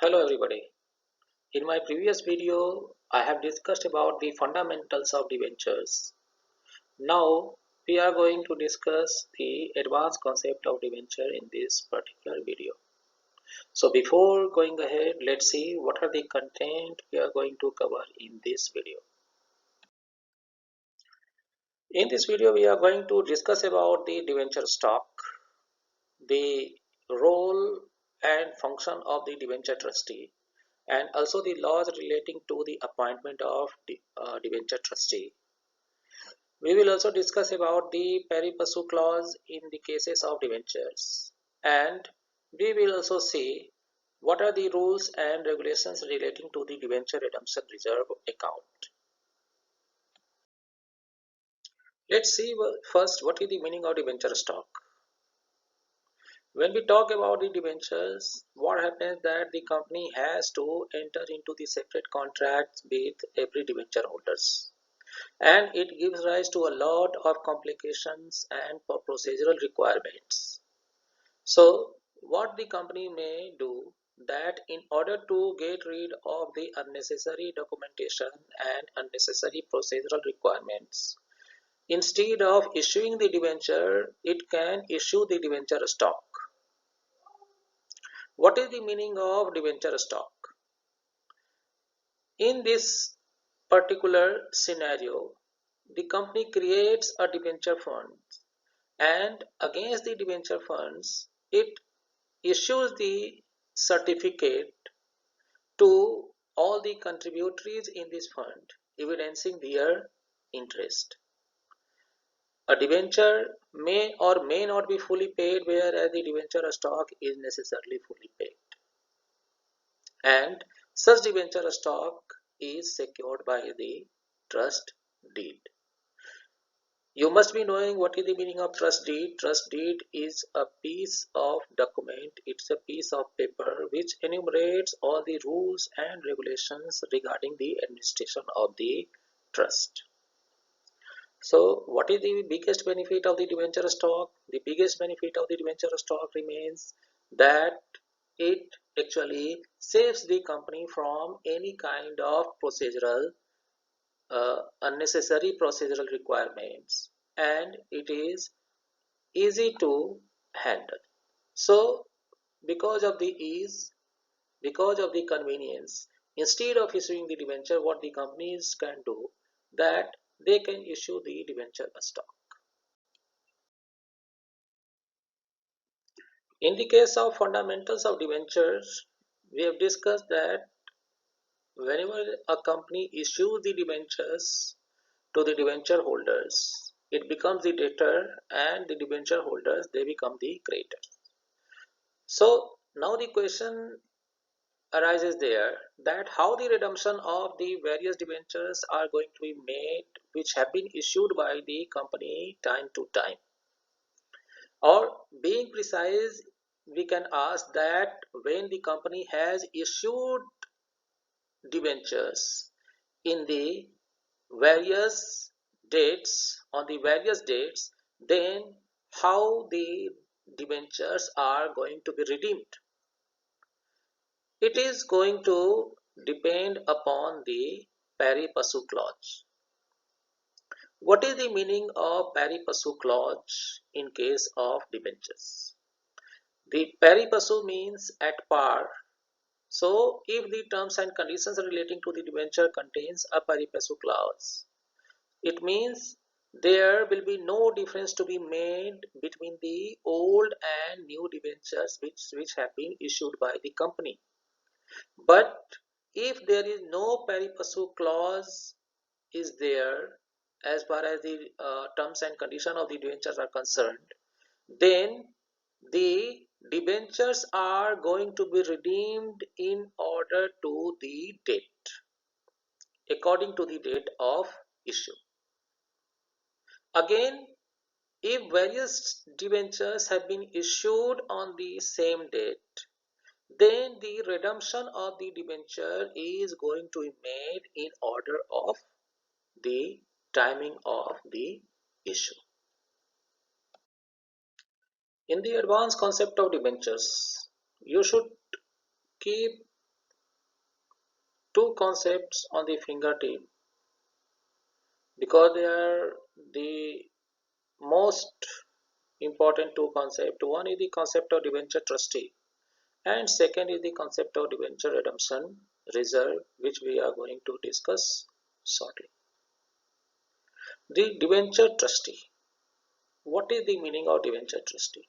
Hello everybody. In my previous video, I have discussed about the fundamentals of debentures. Now, we are going to discuss the advanced concept of debenture in this particular video. So before going ahead, let's see what are the content we are going to cover in this video. In this video, we are going to discuss about the debenture stock, the role and function of the debenture trustee, and also the laws relating to the appointment of debenture trustee. We will also discuss about the pari passu clause in the cases of debentures, and we will also see what are the rules and regulations relating to the debenture redemption reserve account. Let's see first what is the meaning of debenture stock. When we talk about the debentures, what happens that the company has to enter into the separate contracts with every debenture holders, and it gives rise to a lot of complications and procedural requirements. So what the company may do that in order to get rid of the unnecessary documentation and unnecessary procedural requirements, instead of issuing the debenture, it can issue the debenture stock. What is the meaning of debenture stock? In this particular scenario, the company creates a debenture fund, and against the debenture funds, it issues the certificate to all the contributories in this fund, evidencing their interest. A debenture may or may not be fully paid, whereas the debenture stock is necessarily fully paid. And such debenture stock is secured by the trust deed. You must be knowing what is the meaning of trust deed. Trust deed is a piece of document, it's a piece of paper which enumerates all the rules and regulations regarding the administration of the trust. So what is the biggest benefit of the debenture stock? The biggest benefit of the debenture stock remains that it actually saves the company from any kind of unnecessary procedural requirements, and it is easy to handle. So because of the ease, because of the convenience, instead of issuing the debenture, what the companies can do that they can issue the debenture stock. In the case of fundamentals of debentures, we have discussed that whenever a company issues the debentures to the debenture holders, it becomes the debtor, and the debenture holders, they become the creditors. So now the question arises there that how the redemption of the various debentures are going to be made which have been issued by the company time to time. Or being precise, we can ask that when the company has issued debentures in the various dates, on the various dates, then how the debentures are going to be redeemed. It is going to depend upon the pari passu clause. What is the meaning of pari passu clause in case of debentures? The pari passu means at par. So if the terms and conditions relating to the debenture contains a pari passu clause, it means there will be no difference to be made between the old and new debentures which have been issued by the company. But if there is no pari passu clause is there as far as the terms and condition of the debentures are concerned, then the debentures are going to be redeemed in order to the date, according to the date of issue. Again, if various debentures have been issued on the same date, then the redemption of the debenture is going to be made in order of the timing of the issue. In the advanced concept of debentures, you should keep two concepts on the fingertip because they are the most important two concepts. One is the concept of debenture trustee, and second is the concept of debenture redemption reserve, which we are going to discuss shortly. The debenture trustee. What is the meaning of debenture trustee?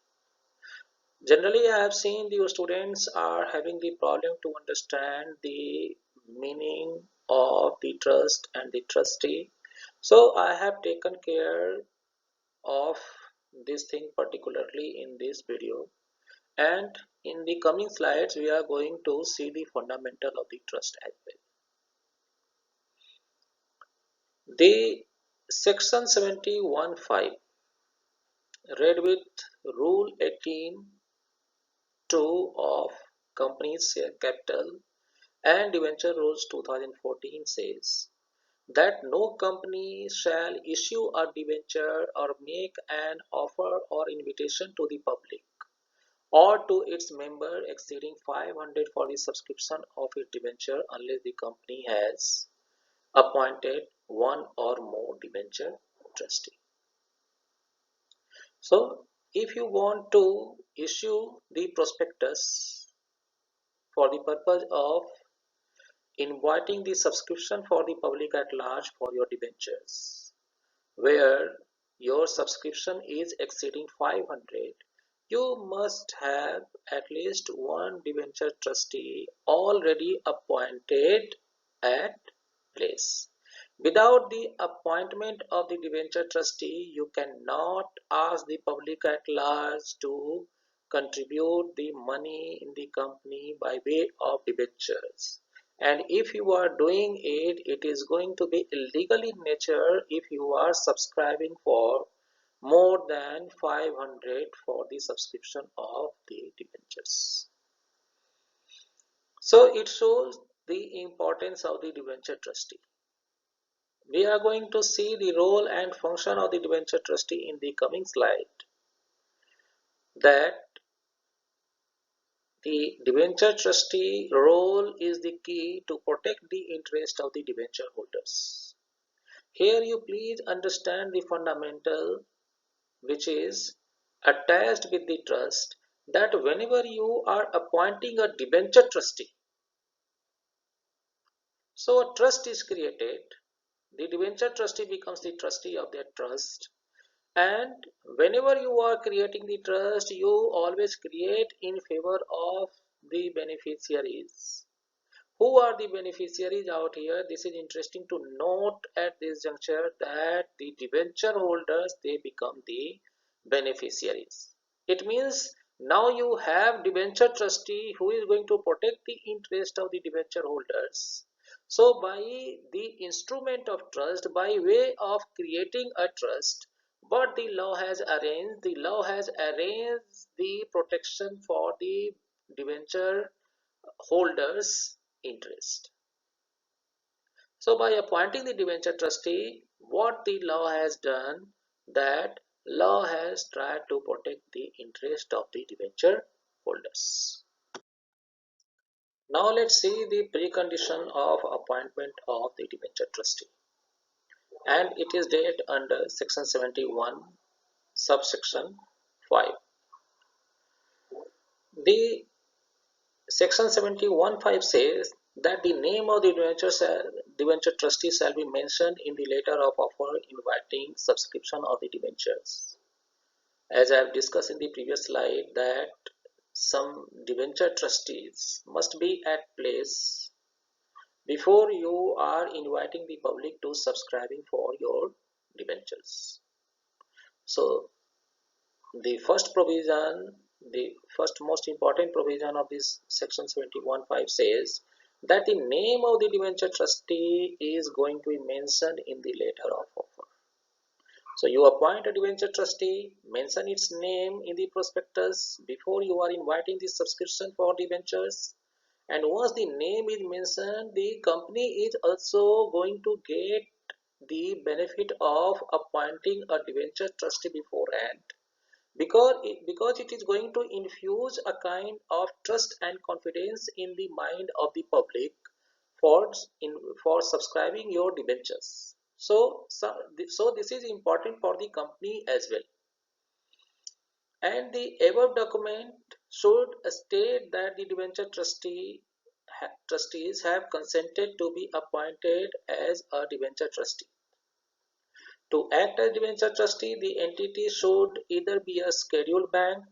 Generally, I have seen the students are having the problem to understand the meaning of the trust and the trustee. So I have taken care of this thing particularly in this video, and in the coming slides we are going to see the fundamental of the trust as well. The section 71.5 read with rule 18.2 of company's share capital and debenture rules 2014 says that no company shall issue a debenture or make an offer or invitation to the public or to its member exceeding 500 for the subscription of its debenture unless the company has appointed one or more debenture trustee. So if you want to issue the prospectus for the purpose of inviting the subscription for the public at large for your debentures, where your subscription is exceeding 500, you must have at least one debenture trustee already appointed at place. Without the appointment of the debenture trustee, you cannot ask the public at large to contribute the money in the company by way of debentures. And if you are doing it, it is going to be illegal in nature if you are subscribing for more than 500 for the subscription of the debentures. So it shows the importance of the debenture trustee. We are going to see the role and function of the debenture trustee in the coming slide. That the debenture trustee role is the key to protect the interest of the debenture holders. Here you please understand the fundamental which is attached with the trust, that whenever you are appointing a debenture trustee, so a trust is created, the debenture trustee becomes the trustee of that trust, and whenever you are creating the trust, you always create in favor of the beneficiaries. Who are the beneficiaries out here? This is interesting to note at this juncture, that the debenture holders, they become the beneficiaries. It means now you have debenture trustee who is going to protect the interest of the debenture holders. So by the instrument of trust, by way of creating a trust, what the law has arranged, the law has arranged the protection for the debenture holders interest. So by appointing the debenture trustee, what the law has done, that law has tried to protect the interest of the debenture holders. Now let's see the precondition of appointment of the debenture trustee, and it is dealt under section 71 subsection 5. The section 71.5 says that the name of the debenture trustee shall be mentioned in the letter of offer inviting subscription of the debentures. As I have discussed in the previous slide, that some debenture trustees must be at place before you are inviting the public to subscribing for your debentures. So the first provision, the first most important provision of this section 71.5 says that the name of the debenture trustee is going to be mentioned in the letter of offer. So you appoint a debenture trustee, mention its name in the prospectus before you are inviting the subscription for debentures, and once the name is mentioned, the company is also going to get the benefit of appointing a debenture trustee beforehand, because it is going to infuse a kind of trust and confidence in the mind of the public for in for subscribing your debentures. So this is important for the company as well. And the above document should state that the debenture trustees have consented to be appointed as a debenture trustee. To act as debenture trustee, the entity should either be a scheduled bank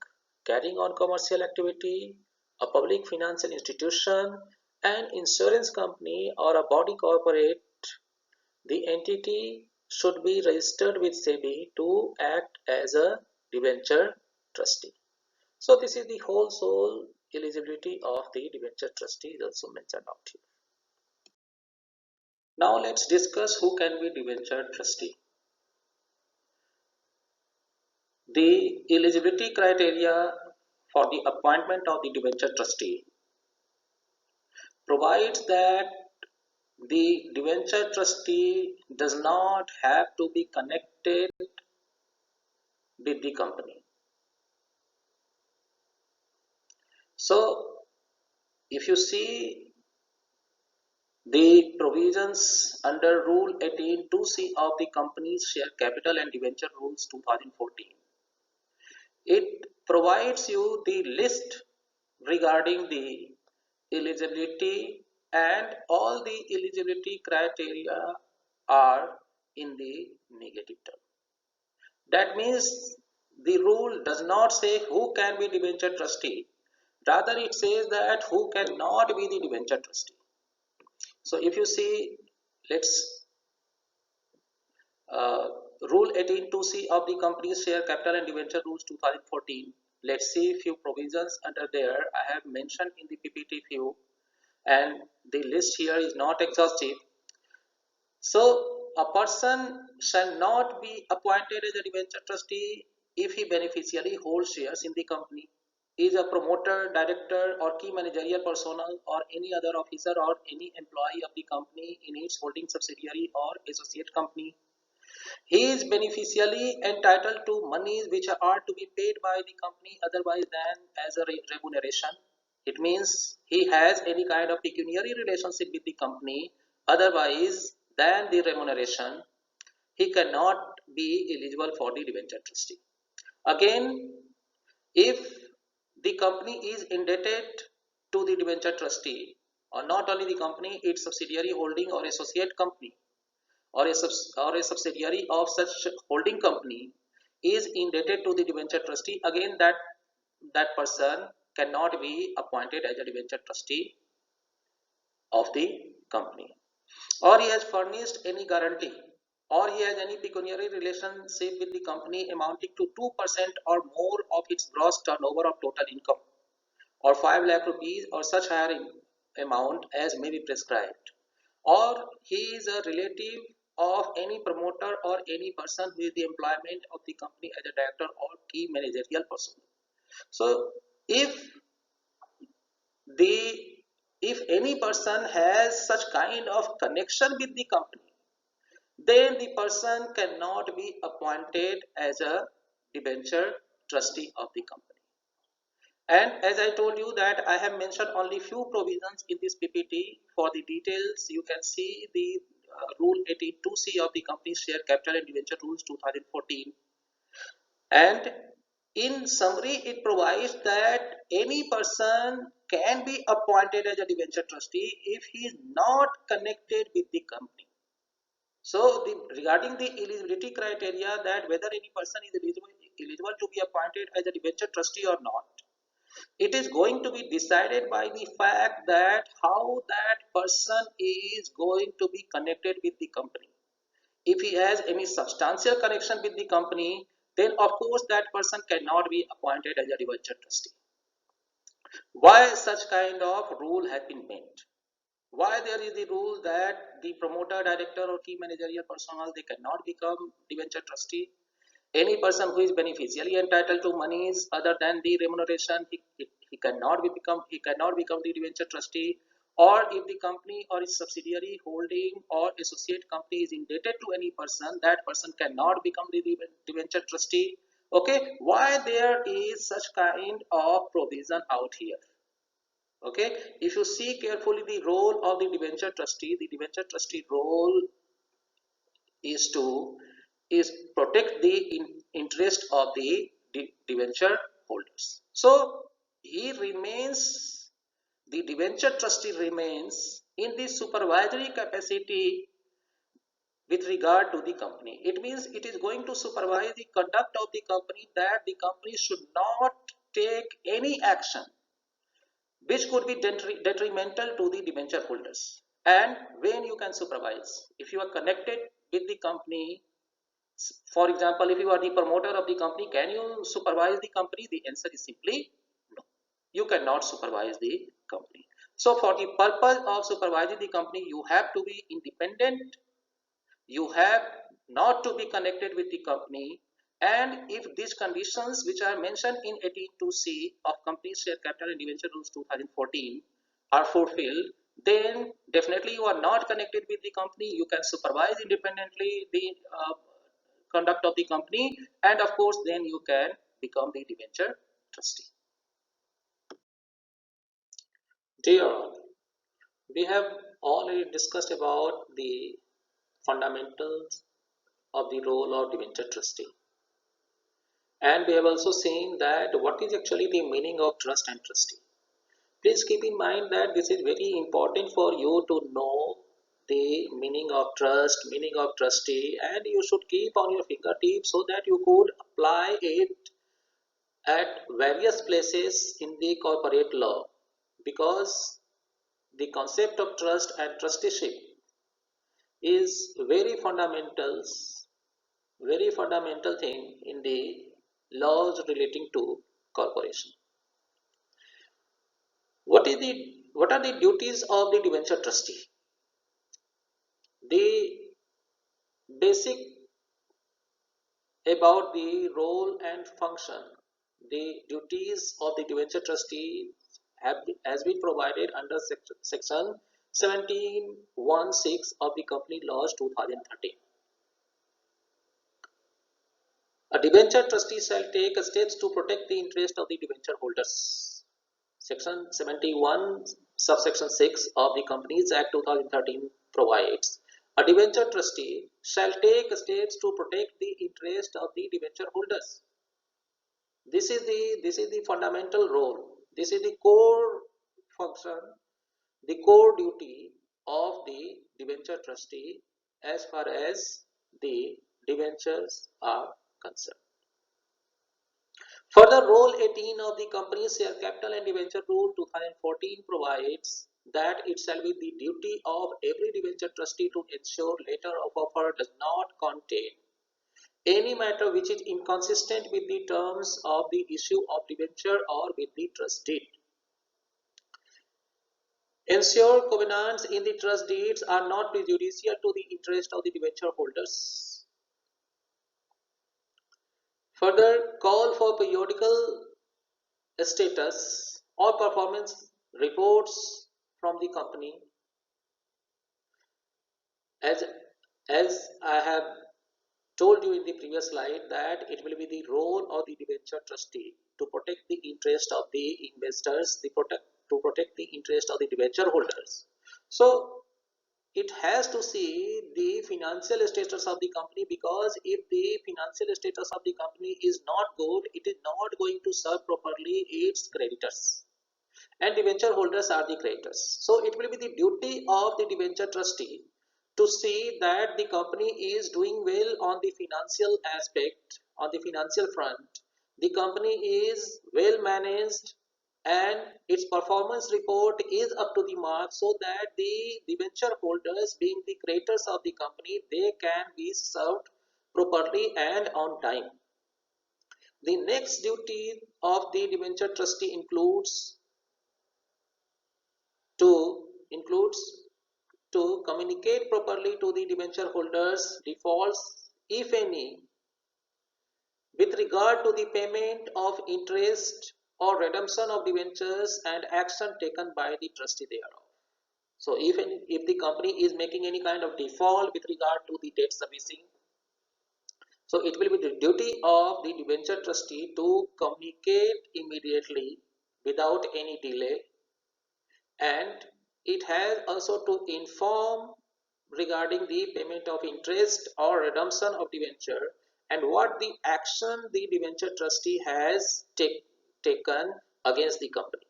carrying on commercial activity, a public financial institution, an insurance company, or a body corporate. The entity should be registered with SEBI to act as a debenture trustee. So this is the whole sole eligibility of the debenture trustee is also mentioned out here. Now let's discuss who can be debenture trustee. The eligibility criteria for the appointment of the debenture trustee provides that the debenture trustee does not have to be connected with the company. So if you see the provisions under Rule 18 2C of the Companies Share Capital and Debenture Rules 2014, it provides you the list regarding the eligibility, and all the eligibility criteria are in the negative term. That means the rule does not say who can be debenture trustee, rather it says that who cannot be the debenture trustee. So if you see, let's uh, Rule 18 2C of the Companies Share Capital and Debenture Rules 2014. Let's see few provisions under there. I have mentioned in the PPT few, and the list here is not exhaustive. So a person shall not be appointed as a debenture trustee if he beneficially holds shares in the company, is a promoter, director, or key managerial personnel, or any other officer or any employee of the company in its holding subsidiary or associate company. He is beneficially entitled to monies which are to be paid by the company otherwise than as a remuneration. It means he has any kind of pecuniary relationship with the company otherwise than the remuneration. He cannot be eligible for the debenture trustee. Again, if the company is indebted to the debenture trustee, or not only the company, its subsidiary holding or associate company, or a subsidiary of such holding company is indebted to the debenture trustee, again that person cannot be appointed as a debenture trustee of the company, or he has furnished any guarantee, or he has any pecuniary relationship with the company amounting to 2% or more of its gross turnover of total income, or 5 lakh rupees or such higher amount as may be prescribed, or he is a relative of any promoter or any person who is the employment of the company as a director or key managerial person. So if the if any person has such kind of connection with the company, then the person cannot be appointed as a debenture trustee of the company. And as I told you that I have mentioned only few provisions in this PPT. For the details, you can see the Rule 82C of the Companies Share Capital and Debenture Rules 2014. And in summary, it provides that any person can be appointed as a debenture trustee if he is not connected with the company. So, regarding the eligibility criteria, that whether any person is eligible to be appointed as a debenture trustee or not, it is going to be decided by the fact that how that person is going to be connected with the company. If he has any substantial connection with the company, then of course that person cannot be appointed as a debenture trustee. Why such kind of rule has been made? Why there is the rule that the promoter, director, or key managerial personnel, they cannot become debenture trustee? Any person who is beneficially entitled to monies other than the remuneration, he cannot become the debenture trustee. Or if the company or its subsidiary holding or associate company is indebted to any person, that person cannot become the debenture trustee. Okay, why there is such kind of provision out here? Okay, if you see carefully the role of the debenture trustee role is to is protect the interest of the debenture holders. So he remains the debenture trustee remains in the supervisory capacity with regard to the company. It means it is going to supervise the conduct of the company, that the company should not take any action which could be detrimental to the debenture holders. And when you can supervise, if you are connected with the company, for example, if you are the promoter of the company, can you supervise the company? The answer is simply no. You cannot supervise the company. So for the purpose of supervising the company, you have to be independent, you have not to be connected with the company, and if these conditions which are mentioned in 182C of company share capital and debenture rules 2014 are fulfilled, then definitely you are not connected with the company, you can supervise independently the conduct of the company, and of course then you can become the debenture trustee. Dear all, we have already discussed about the fundamentals of the role of debenture trustee. And we have also seen that what is actually the meaning of trust and trustee. Please keep in mind that this is very important for you to know the meaning of trust, meaning of trustee, and you should keep on your fingertips so that you could apply it at various places in the corporate law, because the concept of trust and trusteeship is very fundamental thing in the laws relating to corporation. What are the duties of the debenture trustee? The basic about the role and function, the duties of the debenture trustee has been provided under section 17(1)(6) of the Company Laws 2013. A debenture trustee shall take steps to protect the interest of the debenture holders. Section 71 subsection 6 of the Companies Act 2013 provides a debenture trustee shall take steps to protect the interest of the debenture holders. This is the fundamental role. This is the core function, the core duty of the debenture trustee as far as the debentures are concerned. Further, Rule 18 of the Companies Share Capital and Debenture Rule 2014 provides that it shall be the duty of every debenture trustee to ensure letter of offer does not contain any matter which is inconsistent with the terms of the issue of debenture or with the trust deed. Ensure covenants in the trust deeds are not prejudicial to the interest of the debenture holders. Further, call for periodical status or performance reports from the company. As I have told you in the previous slide, that it will be the role of the debenture trustee to protect the interest of the investors, to protect the interest of the debenture holders. So it has to see the financial status of the company, because if the financial status of the company is not good, it is not going to serve properly its creditors, and debenture holders are the creditors. So it will be the duty of the debenture trustee to see that the company is doing well on the financial aspect, on the financial front. The company is well managed and its performance report is up to the mark, so that the debenture holders, being the creditors of the company, they can be served properly and on time. The next duty of the debenture trustee includes to communicate properly to the debenture holders defaults, if any, with regard to the payment of interest or redemption of debentures and action taken by the trustee thereof. So if the company is making any kind of default with regard to the debt servicing, so it will be the duty of the debenture trustee to communicate immediately without any delay and it has also to inform regarding the payment of interest or redemption of debenture and what the action the debenture trustee has taken against the company.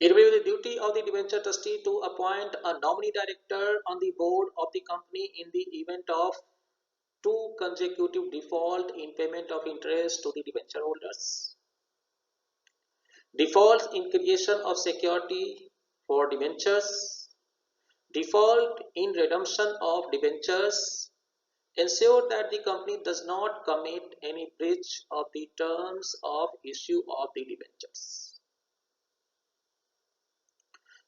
It will be the duty of the debenture trustee to appoint a nominee director on the board of the company in the event of two consecutive default in payment of interest to the debenture holders, defaults in creation of security for debentures, default in redemption of debentures, ensure that the company does not commit any breach of the terms of issue of the debentures.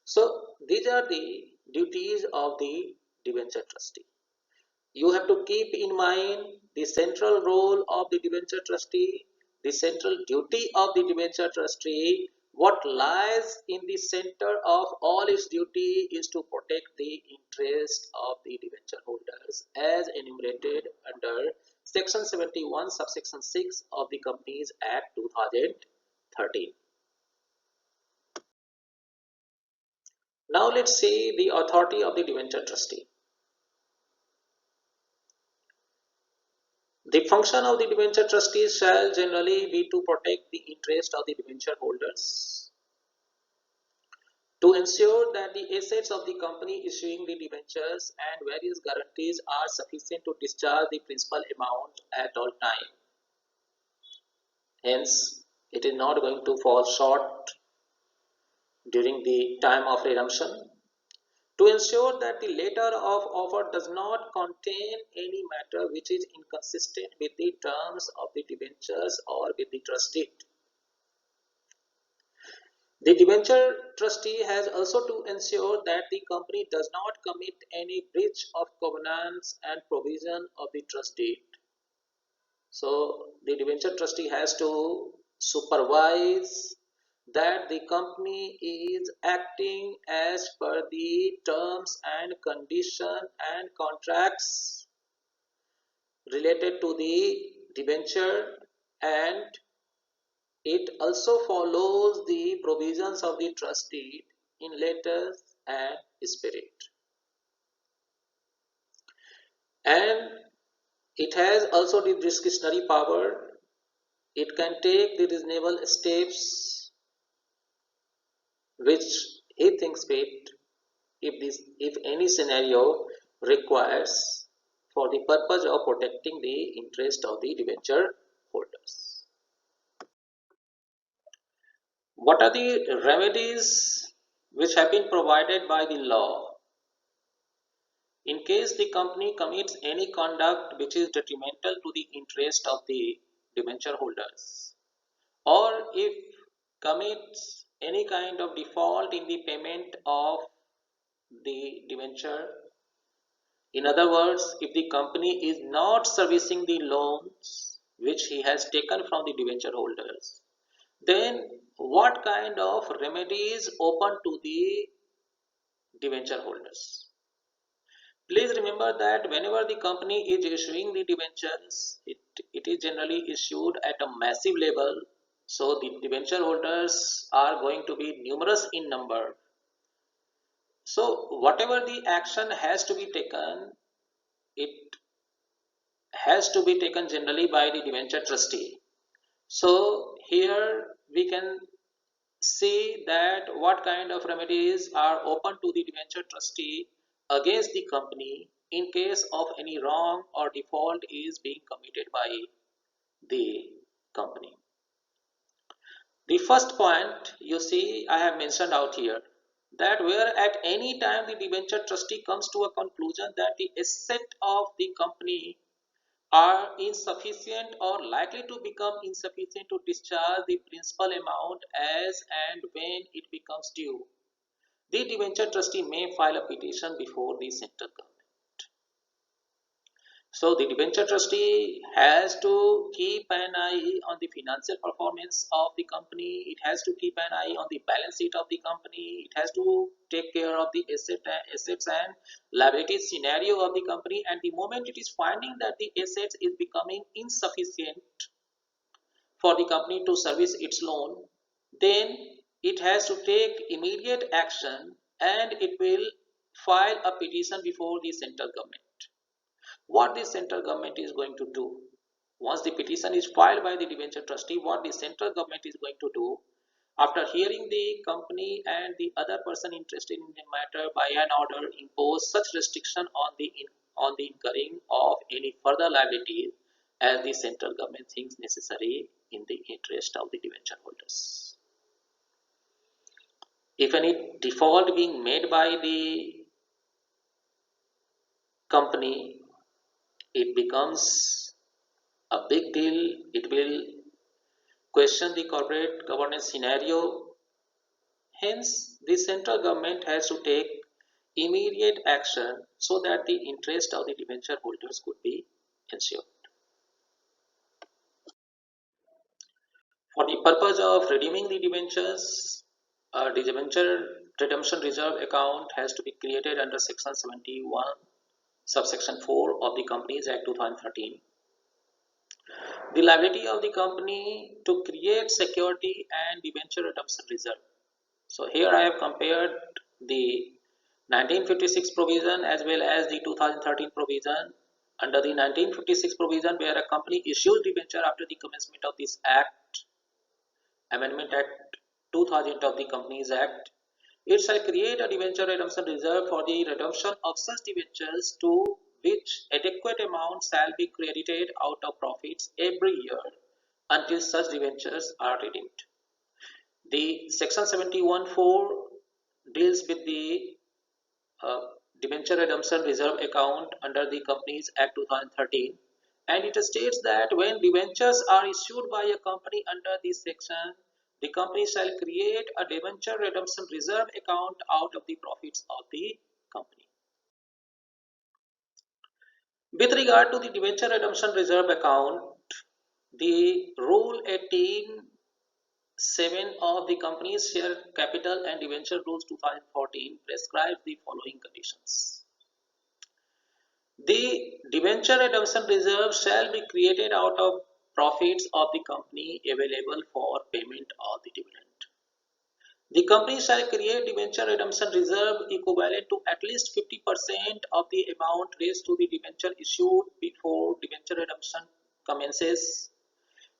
So these are the duties of the debenture trustee. You have to keep in mind the central role of the debenture trustee, the central duty of the debenture trustee. What lies in the center of all its duty is to protect the interest of the debenture holders as enumerated under Section 71, subsection 6 of the Companies Act 2013. Now let's see the authority of the debenture trustee. The function of the debenture trustee shall generally be to protect the interest of the debenture holders, to ensure that the assets of the company issuing the debentures and various guarantees are sufficient to discharge the principal amount at all time. Hence, it is not going to fall short during the time of redemption. To ensure that the letter of offer does not contain any matter which is inconsistent with the terms of the debentures or with the trust deed. The debenture trustee has also to ensure that the company does not commit any breach of covenants and provision of the trust deed. So the debenture trustee has to supervise that the company is acting as per the terms and condition and contracts related to the debenture, and it also follows the provisions of the trust deed in letters and spirit. And it has also the discretionary power. It can take the reasonable steps which he thinks fit if any scenario requires for the purpose of protecting the interest of the debenture holders. What are the remedies which have been provided by the law in case the company commits any conduct which is detrimental to the interest of the debenture holders, or if commits any kind of default in the payment of the debenture? In other words, if the company is not servicing the loans which he has taken from the debenture holders, then what kind of remedies open to the debenture holders? Please remember that whenever the company is issuing the debentures, it is generally issued at a massive level. So the debenture holders are going to be numerous in number. So whatever the action has to be taken, it has to be taken generally by the debenture trustee. So here we can see that what kind of remedies are open to the debenture trustee against the company in case of any wrong or default is being committed by the company. The first point you see I have mentioned out here, that where at any time the debenture trustee comes to a conclusion that the asset of the company are insufficient or likely to become insufficient to discharge the principal amount as and when it becomes due, the debenture trustee may file a petition before the central government. So the debenture trustee has to keep an eye on the financial performance of the company. It has to keep an eye on the balance sheet of the company. It has to take care of the assets and liabilities scenario of the company. And the moment it is finding that the assets is becoming insufficient for the company to service its loan, then it has to take immediate action and it will file a petition before the central government. What the central government is going to do? Once the petition is filed by the debenture trustee, what the central government is going to do, after hearing the company and the other person interested in the matter by an order, impose such restriction on the incurring of any further liability as the central government thinks necessary in the interest of the debenture holders. If any default being made by the company, it becomes a big deal. It will question the corporate governance scenario. Hence, the central government has to take immediate action so that the interest of the debenture holders could be ensured. For the purpose of redeeming the debentures, a debenture redemption reserve account has to be created under Section 71, subsection 4 of the Companies Act 2013. The liability of the company to create security and debenture redemption reserve. So here I have compared the 1956 provision as well as the 2013 provision. Under the 1956 provision, where a company issues debenture after the commencement of this Act, Amendment Act 2000 of the Companies Act, it shall create a debenture redemption reserve for the redemption of such debentures to which adequate amount shall be credited out of profits every year until such debentures are redeemed. The Section 71(4) deals with the uh, debenture redemption reserve account under the Companies Act 2013, and it states that when debentures are issued by a company under this section, the company shall create a debenture redemption reserve account out of the profits of the company. With regard to the debenture redemption reserve account, the Rule 18(7) of the Companies Share Capital and Debenture Rules 2014 prescribes the following conditions. The debenture redemption reserve shall be created out of profits of the company available for payment of the dividend. The company shall create debenture redemption reserve equivalent to at least 50% of the amount raised to the debenture issued before debenture redemption commences.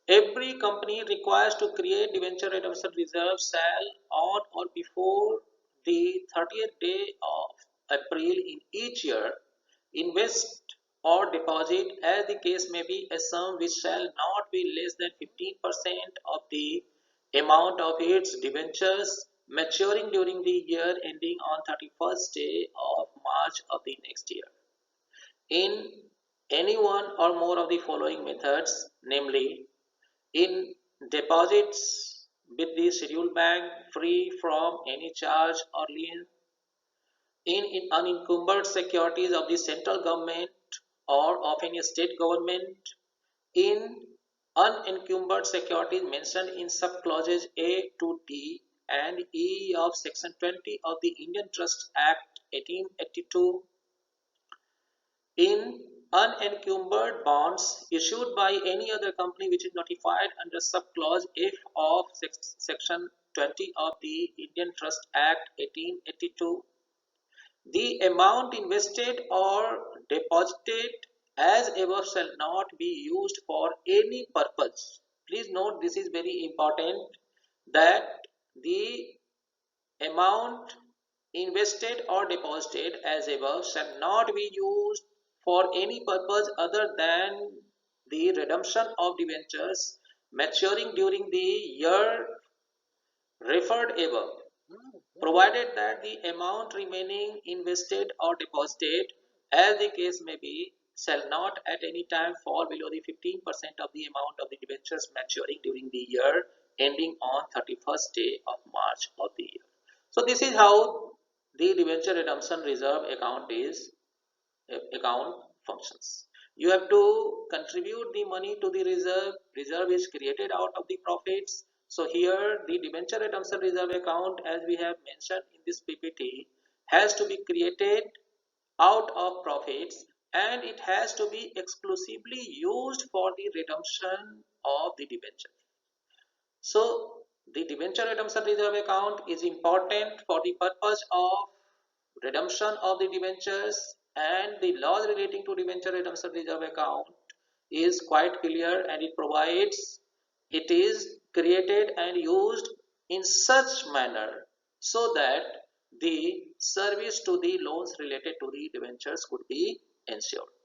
Every company requires to create debenture redemption reserve shall on or before the 30th day of April in each year invest or deposit as the case may be a sum which shall not be less than 15% of the amount of its debentures maturing during the year ending on 31st day of March of the next year. In any one or more of the following methods, namely in deposits with the scheduled bank free from any charge or lien, in unencumbered securities of the central government or of any state government, in unencumbered securities mentioned in subclauses A to D and E of Section 20 of the Indian Trust Act 1882, in unencumbered bonds issued by any other company which is notified under subclause F of Section 20 of the Indian Trust Act 1882, the amount invested or deposited as above shall not be used for any purpose. Please note, this is very important, that the amount invested or deposited as above shall not be used for any purpose other than the redemption of debentures maturing during the year referred above, provided that the amount remaining invested or deposited, as the case may be, shall not at any time fall below the 15% of the amount of the debentures maturing during the year ending on 31st day of March of the year. So this is how the debenture redemption reserve account functions. You have to contribute the money to the reserve. Reserve is created out of the profits. So here the debenture redemption reserve account, as we have mentioned in this PPT, has to be created out of profits and it has to be exclusively used for the redemption of the debenture. So The debenture redemption reserve account is important for the purpose of redemption of the debentures, and the laws relating to debenture redemption reserve account is quite clear, and it is created and used in such manner so that the service to the loans related to the debentures could be ensured.